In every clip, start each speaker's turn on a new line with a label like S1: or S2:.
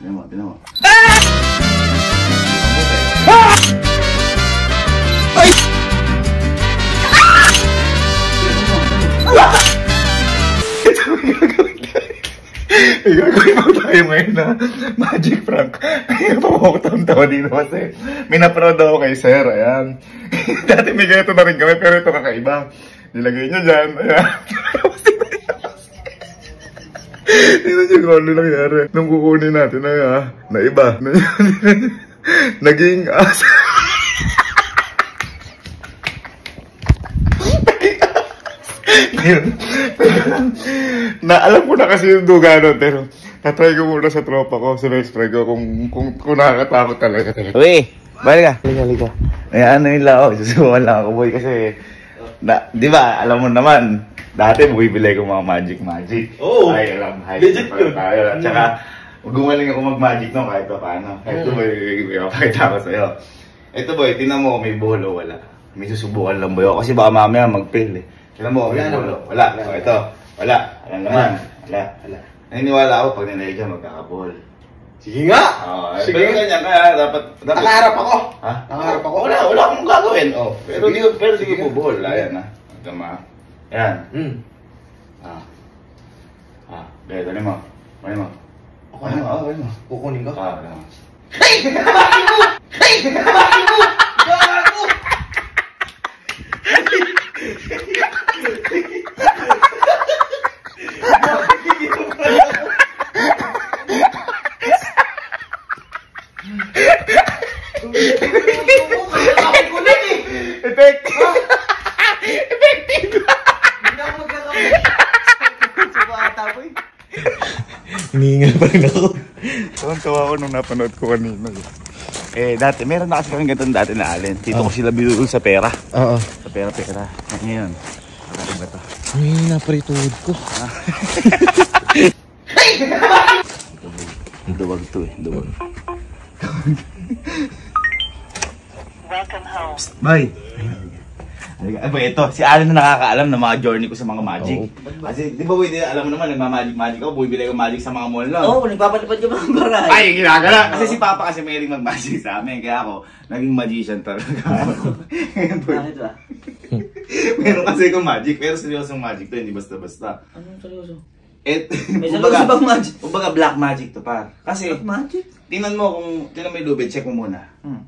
S1: Tinan mo, tinan mo.
S2: Ay!
S1: Ito may gagawin tayo. May gagawin mo tayo ngayon na magic prank. Kaya pamuktamtawa dito kasi may naproud ako kay Sir. Ayan. Dati may ganito na rin kami pero ito kakaiba. Nilagay nyo dyan. Ayan. Tingnan nyo kung ano nangyari. Nung kukunin natin na iba. Naging asa. Na alam ko na kasi yung duga nun, pero natry ko muna sa tropa ko, sa best friend ko, kung nakakatakot talaga.
S2: Uy, balik ka.
S1: Liga. Ay, ano yun lang ako, susubukan lang ako boy kasi, di ba, alam mo naman, dati bumibili ko mga magic.
S2: Oo.
S1: Ay, alam,
S2: Legit yun.
S1: At saka, gumaling ako mag-magic no, kahit pa paano. Ito boy, pakita ko sa'yo. Ito boy, tinan mo kung may buhol o wala. May susubukan lang boy ako kasi baka mamaya mag-fail eh. Tinan mo, may buhol o wala. O ito, wala. Alam naman, wala. Naniniwala ako pag nilagay ka magkakabuhol.
S2: Sige nga.
S1: Sige. Pero ganyan kaya dapat...
S2: Nakaharap ako.
S1: Ha?
S2: Nakaharap ako.
S1: Wala akong gagawin. Oh, pero sige po, buhol. Ayan na. Tama. Ayan. Kaya dali mo. Dali mo.
S2: Okay mo. Kukunin ko.
S1: Dali mo.
S2: Hey! Bakit mo? Hey! Bakit mo? Bakit mo?
S1: Hiningal pa rin ako. Tawa ko nung napanood ko kanina. Dati, meron na kasi kami ganito dati na alin. Dito ko sila binulol sa pera. Oo. Sa pera. Ngayon, nakakita ba ito?
S2: Ay, naparituhod ko.
S1: Duwag to eh, duwag.
S3: Welcome home.
S1: Bye! Ito, si Alan na nakakaalam ng mga journey ko sa mga magic. Kasi, di ba, alam mo naman, nagmamagic ako, bumibili ko magic sa mga mall lang.
S4: Oo, nagpapalipad ka ba ng baray?
S1: Ay, ginagala! Kasi si Papa kasi may mag-magic sa amin, kaya ako, naging magician talaga ako.
S4: Bakit ba?
S1: Meron kasi akong magic, pero seryosong magic to, hindi basta-basta.
S4: Anong seryoso? May seryoso bang magic?
S1: Kumbaga black magic to, par. Kasi,
S4: Black magic?
S1: tingnan mo yung lubid, check mo muna.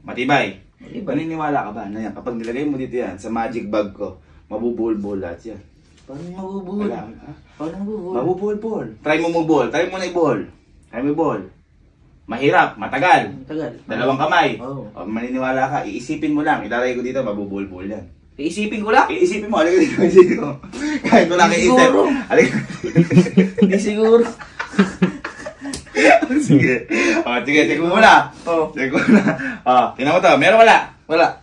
S1: Matibay. Maniniwala ka ba na yan? Kapag nilagay mo dito yan, sa magic bag ko, mabubuhol-buhol lahat yan.
S4: Paano mabubuhol?
S1: Wala.
S4: Paano mabubuhol?
S1: Mabubuhol-buhol. Try mo mag-buhol. Try mo na i-buhol. Try mo i-buhol. Mahirap, matagal.
S4: Tagal.
S1: Dalawang kamay.
S4: Oo.
S1: O, maniniwala ka, iisipin mo lang. Ilalagay ko dito, mabubuhol-buhol yan.
S4: Iisipin ko lang?
S1: Iisipin mo, halika dito, isipin mo. Kahit mo lang iisip.
S4: Siguro.
S1: Halika.
S4: Hindi siguro.
S1: Sige. Sige, check mo muna. Check mo muna. Tingnan mo to, meron wala? Wala.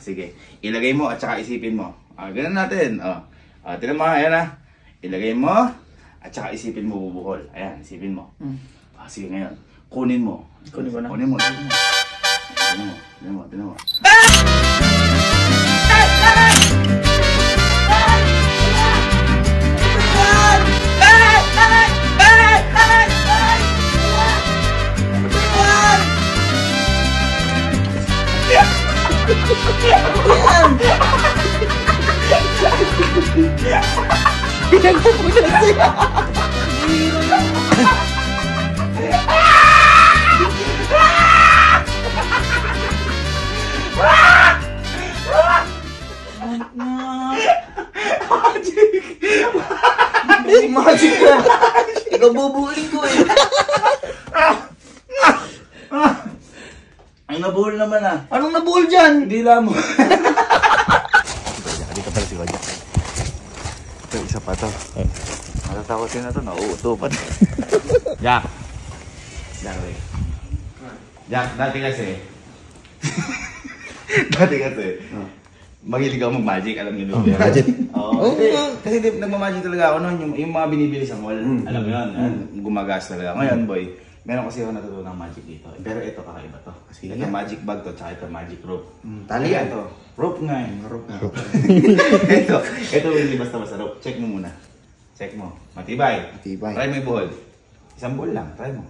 S1: Sige. Ilagay mo at saka isipin mo. Ganun natin. Tingnan mo, ayan na. Ilagay mo at saka isipin mo bubuhol. Ayan, isipin mo. Sige ngayon. Kunin mo.
S4: Kunin ko na.
S1: Kunin mo. Tingnan mo.
S4: Magic ka! Ikaw bubuhuling ko eh.
S1: Ay, nabuhol naman ah.
S4: Anong nabuhol dyan?
S1: Hindi lang mo. Dito pala si Kajak. Ito, isa pa to. Matatakotin na to, nauuto pa to. Jack, wait. Jack, dati kasi, mahilig ako mag-magic, alam niyo ba?
S2: Magic?
S1: Oo. Kasi nagmamagic talaga ako noon, yung mga binibili sa mall. Alam mo yun, gumagas talaga. Ngayon, boy, meron kasi ako natutunan ng magic dito. Pero ito kakaiba to. Kasi ito magic bag to, tsaka ito magic rope.
S2: Tali yan.
S1: Ito, rope nga yun. Ito hindi basta-basta rope. Check mo muna. Check mo. Matibay.
S2: Matibay.
S1: Try mo yung buhol. Isang buhol lang, try mo.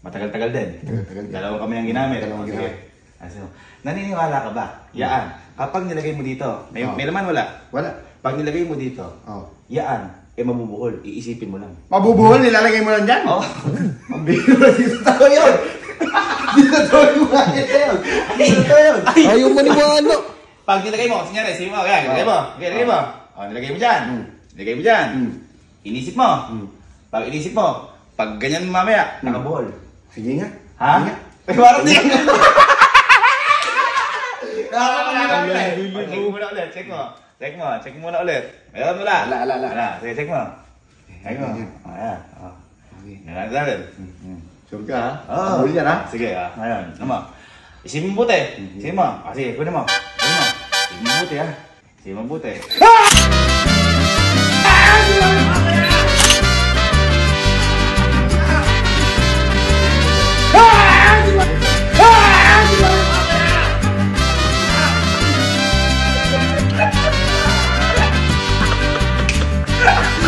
S1: Matagal-tagal din.
S4: Matagal din.
S1: Dalawang kami ang ginamit.
S4: Dalawang
S1: Sige.
S4: ginamit.
S1: So, naniniwala ka ba? Yaan. Kapag nilagay mo dito, may laman wala?
S4: Wala.
S1: Pag nilagay mo dito,
S4: Oh.
S1: yaan, mabubuhol. Iisipin mo lang.
S4: Mabubuhol, nilalagay mo lang dyan?
S1: Oh.
S4: Ang bihira, dito tayo yun. Dito tayo yun. Dito tayo yun.
S2: Ayaw maniwala.
S1: Pag nilagay mo, kunyari, sige mo, kaya, nilagay mo. Okay, nilagay mo. Oh, nilagay mo dyan. Nilagay mo dyan. Inisip mo. Pag inisip mo, pag ganyan mamaya, nakabuhol.
S4: Sige nga.
S1: Ha?
S4: Sige nga.
S1: Ay, parang di. Check mo muna ulit, check mo. Check mo muna ulit. Meron mo lang.
S4: Wala.
S1: Sige, check mo. Check mo. Ayan. Ngayon natin.
S4: Sure ka ha?
S1: Oo.
S4: Huli yan ha?
S1: Sige, ngayon. Ano mo? Isipin mo buti. Isipin mo. Sige, kunin mo. Kunin mo. Isipin mo buti ha. Isipin mo buti.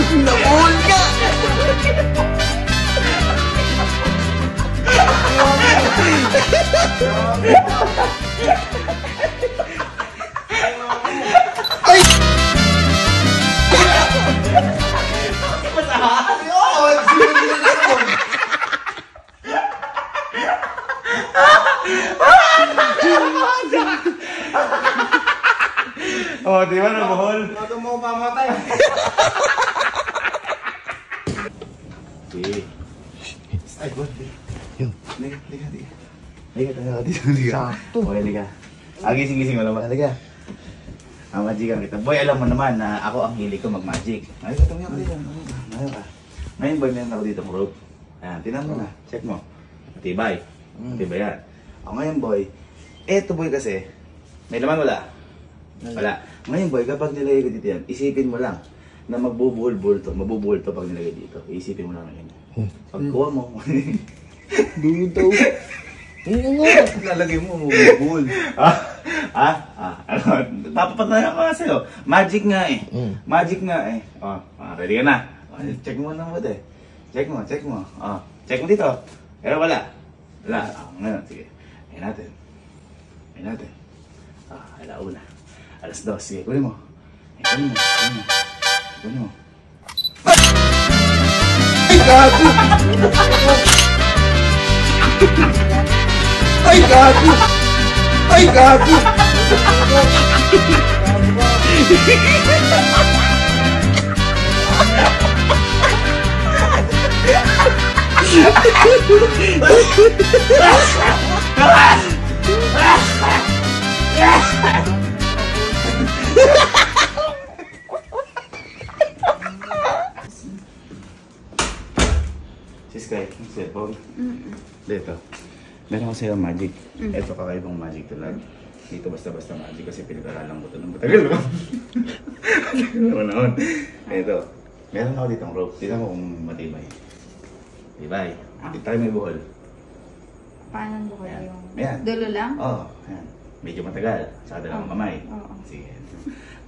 S2: Nabuhol ka!
S1: Oh, di ba nabuhol?
S4: Bago mo pamatay.
S1: Sige. Ay, good.
S2: Yun.
S1: Liga. Liga.
S2: Sakto.
S1: Okay, liga. Gising mo naman. Liga. Magican kita. Boy, alam mo naman na ako ang hilig ko mag-magic. Ay, katong yan. Ngayon ka. Ngayon, boy, meron ako dito rope. Ayan, tinan mo na. Check mo. Matibay. Matibay yan. Ako ngayon, boy. Eto, boy, kasi, may laman wala. Wala. Ngayon, boy, kapag nilagay ko dito yan, isipin mo lang na magbubuhol-buhol to. Mabubuhol to pag nilagay dito. Isipin mo lang na yun. Pagkuha mo.
S2: Doon daw. Oo nga.
S1: Lalagay mo, mabubuhol. Ano? Papapatayan ko nga sa'yo. Magic nga eh. Magic nga eh. Ready ka na. Check mo na mo eh. Check mo. Check mo dito. Pero wala. Wala. Ngayon, sige. Ayan natin. Alauna. Alas 2. Sige, kunin mo. Kunin mo.
S2: Ay, gago! Ay, gago!
S1: Sis Kai, yung cellphone. Dito. Meron ko sa'yo magic. Ito kakaibang magic to lang. Dito basta-basta magic kasi pinag-aralan ko ito ng matagal. Noon. Ito. Meron ako ditong rope. Tignan mo kung matibay. Matibay. Dito tayo may buhol.
S5: Paano mo kayo
S1: Ayan.
S5: yung...
S1: Ayan.
S5: Dulo lang?
S1: Oo. Ayan. Medyo matagal. Sa dalawang kamay.
S5: Oo.
S1: Sige.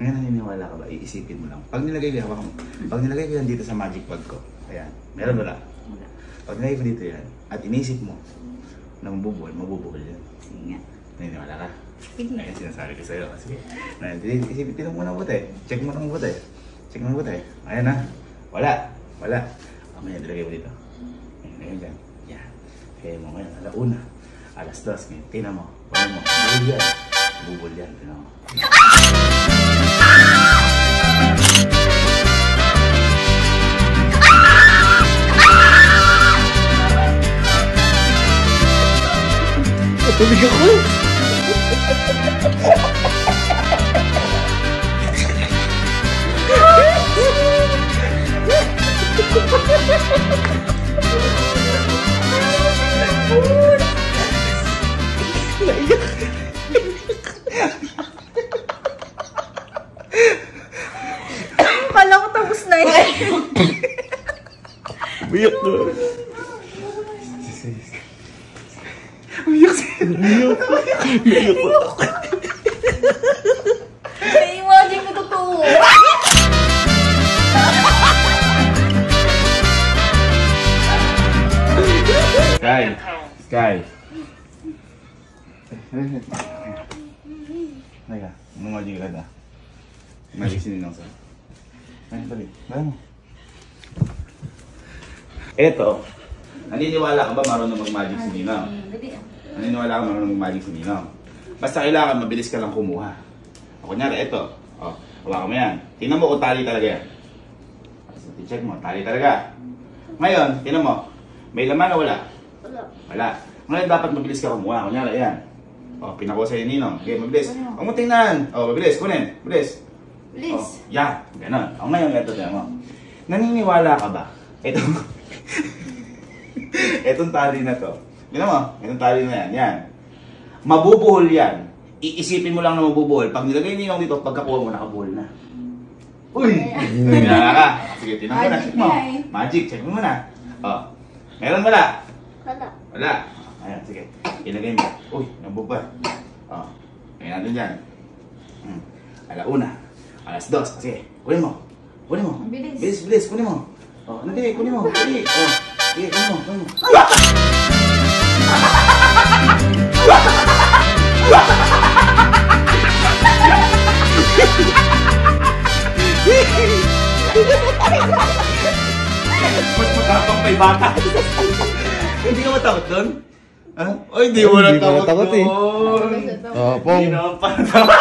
S1: Ngayon naniniwala ka ba? Iisipin mo lang. Pag nilagay ko yan dito sa magic bag ko. Ayan. Meron wala?
S5: Wala.
S1: Pag nilagay ko dito yan, at inisip mo na mabubuhol yan.
S5: Sige nga.
S1: Naniniwala ka?
S5: Sige.
S1: Ayan, sinasabi ko sa'yo. Sige. Isipin mo na mabuti. Check mo na mabuti. Ayan na. Wala. Mamaya, nilagay mo dito. Ayan dyan. Yan. Kaya mo ngayon, alauna. Alas 2. Ngayon, tingnan mo. Wala mo. Bubul yan. Tingnan mo.
S2: Tulig ako.
S5: Kala ko tapos na yun.
S2: Biyak na.
S5: Na-imagine ko totoo.
S1: Sky.
S3: Welcome home.
S1: Sky. Teka, magic ka na. Magic sininang sa. Ay, balik. Balik mo. Eto, naniniwala ka ba marunong mag-magic si Ninang? Naniniwala ka marunong mag-magic si Ninang? Basta kailangan mabilis ka lang kumuha. O kunyari, eto. O, hawakan mo yan. Tingnan mo kung tali talaga yan. So, check mo, tali talaga. Ngayon, tingnan mo. May laman o wala? Wala. Ngayon, dapat mabilis ka kumuha. Kunyari, yan. O, pinakuha sa'yo Ninong. Okay, mabilis. Huwag mo tingnan. O, mabilis. Kunin. Mabilis.
S5: Please.
S1: O, yan. Ganon. O, ngayon, eto, tingnan mo. Naniniwala ka ba? Etong tali na to. Tingnan mo. Etong tali na yan. Yan. Mabubuhol yan. Iisipin mo lang na mabubuhol. Pag nilagay niyo dito, pagkakuha mo, nakabuhol na. Uy! Nangyala ka. Sige, tinan mo na. Check mo. Magic. Check mo muna. O. Meron wala?
S5: Wala.
S1: Wala. Ayan, sige. Ilagay mo. Uy, nabubad. O. Ngayon natin dyan. Alauna. Alas 2. Sige. Kunin mo. Kunin mo.
S5: Bilis.
S1: Bilis, bilis. Kunin mo. O, hindi. Kunin mo. Hindi. O. Sige, kunin mo. Kunin mo. Mas matapang may bata. Hindi ka matakot doon? Ha? Ay, hindi mo natakot
S4: Hindi mo natakot eh.
S1: doon.
S4: Oh, Pong.
S1: Hindi naman pala.